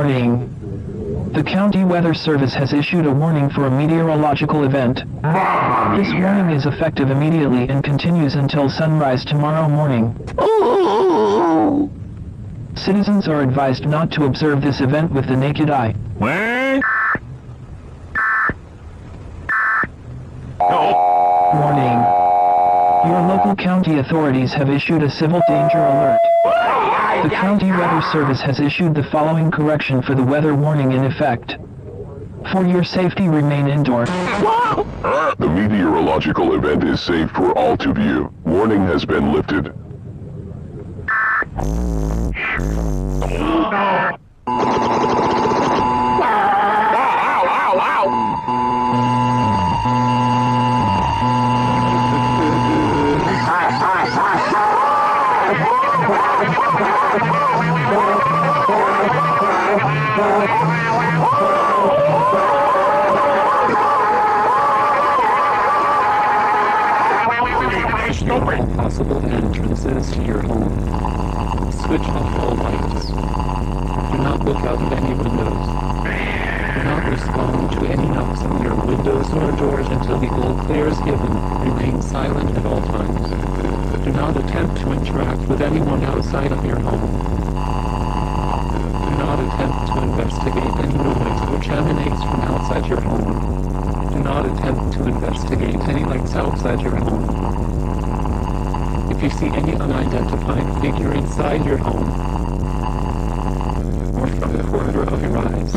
Warning. The County Weather Service has issued a warning for a meteorological event. This warning is effective immediately and continues until sunrise tomorrow morning. Citizens are advised not to observe this event with the naked eye. Warning. Your local county authorities have issued a civil danger alert. The County Weather Service has issued the following correction for the weather warning in effect. For your safety, remain indoors. The meteorological event is safe for all to view. Warning has been lifted. All possible entrances to your home. Switch off all lights. Do not look out of any windows. Do not respond to any knocks on your windows or doors until the all clear is given. Remain silent at all times. Do not attempt to interact with anyone outside of your home. Do not attempt to investigate any noise which emanates from outside your home. Do not attempt to investigate any lights outside your home. If you see any unidentified figure inside your home, or from the corner of your eyes,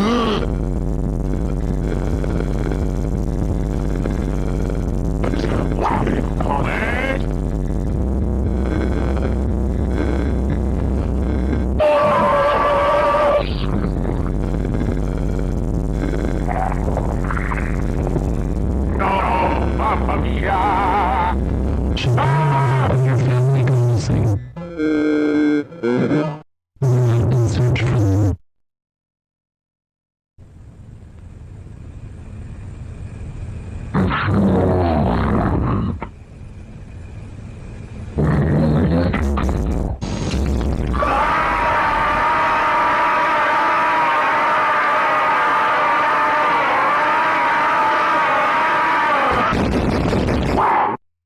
when your family go missing, we're out in search for them.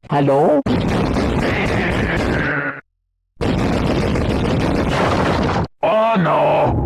Hello? Oh no!